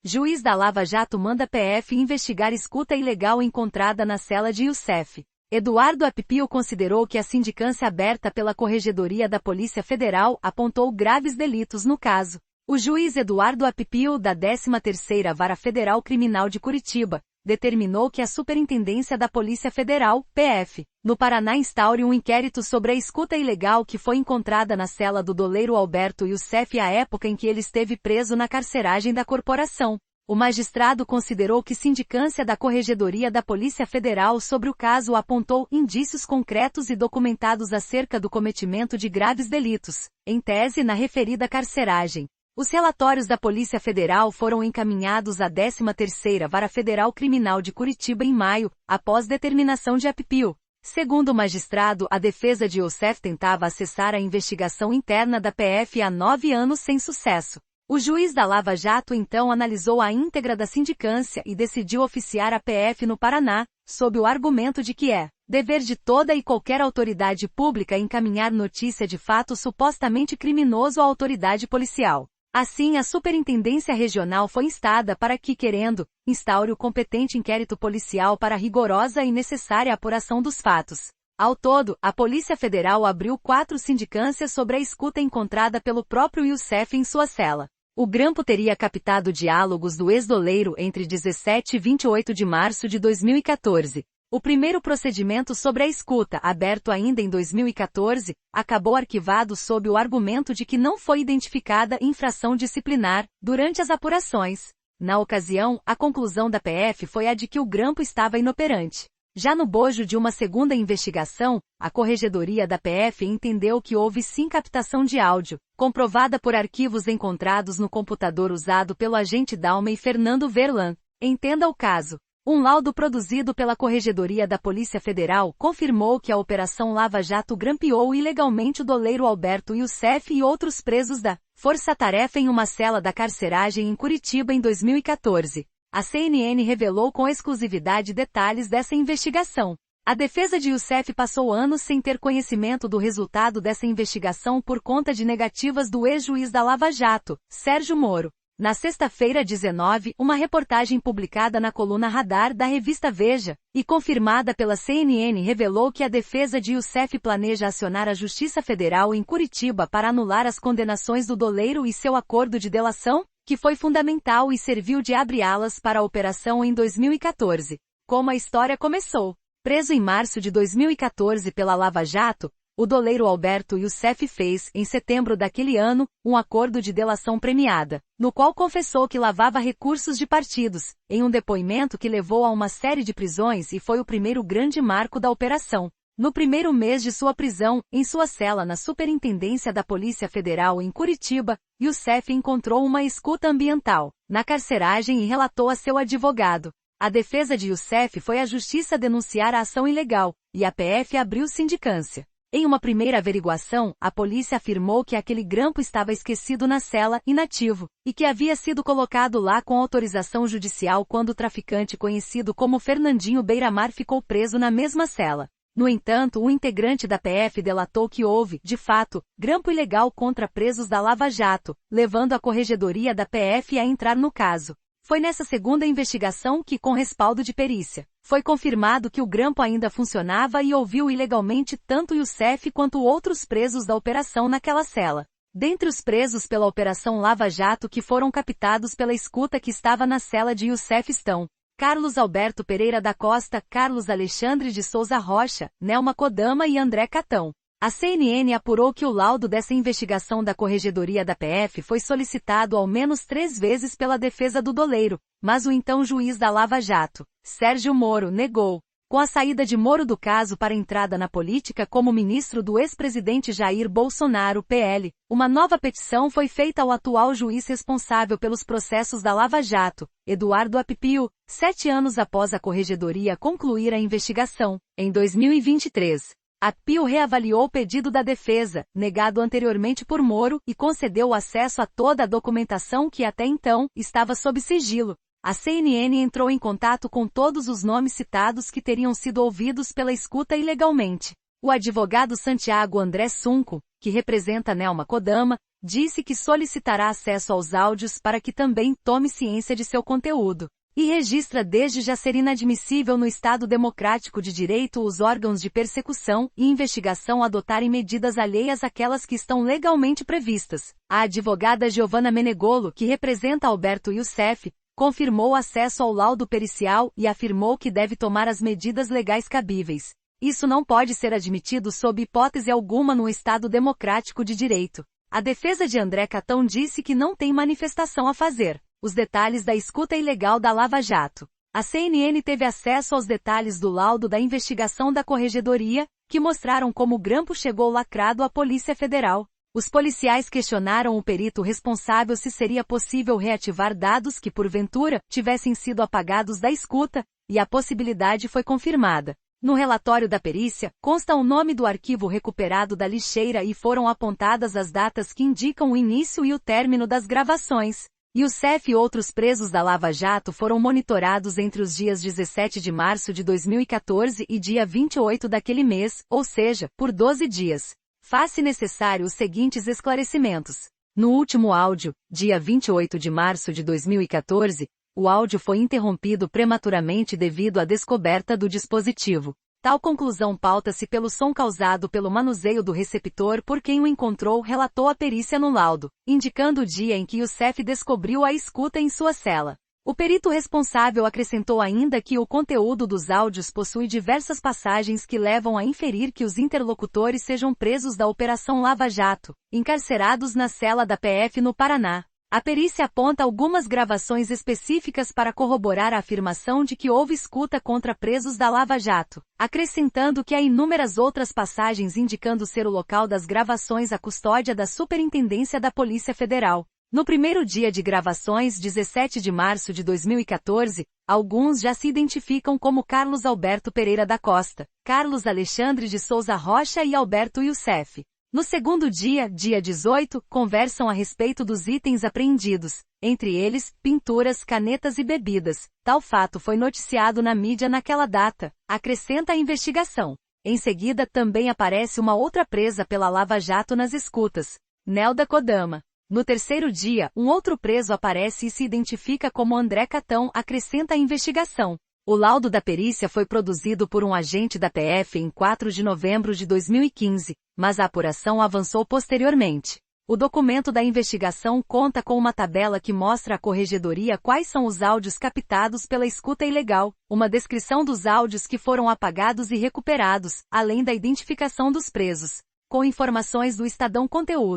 Juiz da Lava Jato manda PF investigar escuta ilegal encontrada na cela de Youssef. Eduardo Apipio considerou que a sindicância aberta pela Corregedoria da Polícia Federal apontou graves delitos no caso. O juiz Eduardo Apipio, da 13ª Vara Federal Criminal de Curitiba, determinou que a Superintendência da Polícia Federal, PF, no Paraná instaure um inquérito sobre a escuta ilegal que foi encontrada na cela do doleiro Alberto Youssef à época em que ele esteve preso na carceragem da corporação. O magistrado considerou que sindicância da Corregedoria da Polícia Federal sobre o caso apontou indícios concretos e documentados acerca do cometimento de graves delitos, em tese na referida carceragem. Os relatórios da Polícia Federal foram encaminhados à 13ª Vara Federal Criminal de Curitiba em maio, após determinação de Apipio. Segundo o magistrado, a defesa de Youssef tentava acessar a investigação interna da PF há 9 anos sem sucesso. O juiz da Lava Jato então analisou a íntegra da sindicância e decidiu oficiar a PF no Paraná, sob o argumento de que é dever de toda e qualquer autoridade pública encaminhar notícia de fato supostamente criminoso à autoridade policial. Assim, a Superintendência Regional foi instada para que, querendo, instaure o competente inquérito policial para a rigorosa e necessária apuração dos fatos. Ao todo, a Polícia Federal abriu 4 sindicâncias sobre a escuta encontrada pelo próprio Youssef em sua cela. O grampo teria captado diálogos do ex-doleiro entre 17 e 28 de março de 2014. O primeiro procedimento sobre a escuta, aberto ainda em 2014, acabou arquivado sob o argumento de que não foi identificada infração disciplinar durante as apurações. Na ocasião, a conclusão da PF foi a de que o grampo estava inoperante. Já no bojo de uma segunda investigação, a Corregedoria da PF entendeu que houve sim captação de áudio, comprovada por arquivos encontrados no computador usado pelo agente Dalma e Fernando Verlan. Entenda o caso. Um laudo produzido pela Corregedoria da Polícia Federal confirmou que a Operação Lava Jato grampeou ilegalmente o doleiro Alberto Youssef e outros presos da Força-Tarefa em uma cela da carceragem em Curitiba em 2014. A CNN revelou com exclusividade detalhes dessa investigação. A defesa de Youssef passou anos sem ter conhecimento do resultado dessa investigação por conta de negativas do ex-juiz da Lava Jato, Sérgio Moro. Na sexta-feira 19, uma reportagem publicada na coluna Radar da revista Veja, e confirmada pela CNN revelou que a defesa de Youssef planeja acionar a Justiça Federal em Curitiba para anular as condenações do doleiro e seu acordo de delação, que foi fundamental e serviu de abre-alas para a operação em 2014. Como a história começou. Preso em março de 2014 pela Lava Jato, o doleiro Alberto Youssef fez, em setembro daquele ano, um acordo de delação premiada, no qual confessou que lavava recursos de partidos, em um depoimento que levou a uma série de prisões e foi o primeiro grande marco da operação. No primeiro mês de sua prisão, em sua cela na Superintendência da Polícia Federal em Curitiba, Youssef encontrou uma escuta ambiental na carceragem e relatou a seu advogado. A defesa de Youssef foi à Justiça denunciar a ação ilegal, e a PF abriu sindicância. Em uma primeira averiguação, a polícia afirmou que aquele grampo estava esquecido na cela, inativo, e que havia sido colocado lá com autorização judicial quando o traficante conhecido como Fernandinho Beiramar ficou preso na mesma cela. No entanto, um integrante da PF delatou que houve, de fato, grampo ilegal contra presos da Lava Jato, levando a Corregedoria da PF a entrar no caso. Foi nessa segunda investigação que, com respaldo de perícia, foi confirmado que o grampo ainda funcionava e ouviu ilegalmente tanto Youssef quanto outros presos da operação naquela cela. Dentre os presos pela Operação Lava Jato que foram captados pela escuta que estava na cela de Youssef estão Carlos Alberto Pereira da Costa, Carlos Alexandre de Souza Rocha, Nelma Kodama e André Catão. A CNN apurou que o laudo dessa investigação da Corregedoria da PF foi solicitado ao menos 3 vezes pela defesa do doleiro, mas o então juiz da Lava Jato, Sérgio Moro, negou. Com a saída de Moro do caso para entrada na política como ministro do ex-presidente Jair Bolsonaro, PL, uma nova petição foi feita ao atual juiz responsável pelos processos da Lava Jato, Eduardo Apipio, 7 anos após a Corregedoria concluir a investigação. Em 2023, Apipio reavaliou o pedido da defesa, negado anteriormente por Moro, e concedeu o acesso a toda a documentação que até então estava sob sigilo. A CNN entrou em contato com todos os nomes citados que teriam sido ouvidos pela escuta ilegalmente. O advogado Santiago André Sunco, que representa Nelma Kodama, disse que solicitará acesso aos áudios para que também tome ciência de seu conteúdo. E registra desde já ser inadmissível no Estado democrático de direito os órgãos de persecução e investigação adotarem medidas alheias àquelas que estão legalmente previstas. A advogada Giovanna Menegolo, que representa Alberto Youssef, confirmou acesso ao laudo pericial e afirmou que deve tomar as medidas legais cabíveis. Isso não pode ser admitido sob hipótese alguma no Estado democrático de direito. A defesa de André Catão disse que não tem manifestação a fazer. Os detalhes da escuta ilegal da Lava Jato. A CNN teve acesso aos detalhes do laudo da investigação da Corregedoria, que mostraram como o grampo chegou lacrado à Polícia Federal. Os policiais questionaram o perito responsável se seria possível reativar dados que porventura tivessem sido apagados da escuta, e a possibilidade foi confirmada. No relatório da perícia, consta o nome do arquivo recuperado da lixeira e foram apontadas as datas que indicam o início e o término das gravações. Youssef e outros presos da Lava Jato foram monitorados entre os dias 17 de março de 2014 e dia 28 daquele mês, ou seja, por 12 dias. Faz-se necessário os seguintes esclarecimentos. No último áudio, dia 28 de março de 2014, o áudio foi interrompido prematuramente devido à descoberta do dispositivo. Tal conclusão pauta-se pelo som causado pelo manuseio do receptor por quem o encontrou relatou a perícia no laudo, indicando o dia em que Youssef descobriu a escuta em sua cela. O perito responsável acrescentou ainda que o conteúdo dos áudios possui diversas passagens que levam a inferir que os interlocutores sejam presos da Operação Lava Jato, encarcerados na cela da PF no Paraná. A perícia aponta algumas gravações específicas para corroborar a afirmação de que houve escuta contra presos da Lava Jato, acrescentando que há inúmeras outras passagens indicando ser o local das gravações a custódia da Superintendência da Polícia Federal. No primeiro dia de gravações, 17 de março de 2014, alguns já se identificam como Carlos Alberto Pereira da Costa, Carlos Alexandre de Souza Rocha e Alberto Youssef. No segundo dia, dia 18, conversam a respeito dos itens apreendidos, entre eles, pinturas, canetas e bebidas. Tal fato foi noticiado na mídia naquela data, acrescenta a investigação. Em seguida também aparece uma outra presa pela Lava Jato nas escutas, Nelda Kodama. No terceiro dia, um outro preso aparece e se identifica como André Catão, acrescenta a investigação. O laudo da perícia foi produzido por um agente da PF em 4 de novembro de 2015, mas a apuração avançou posteriormente. O documento da investigação conta com uma tabela que mostra à Corregedoria quais são os áudios captados pela escuta ilegal, uma descrição dos áudios que foram apagados e recuperados, além da identificação dos presos. Com informações do Estadão Conteúdo.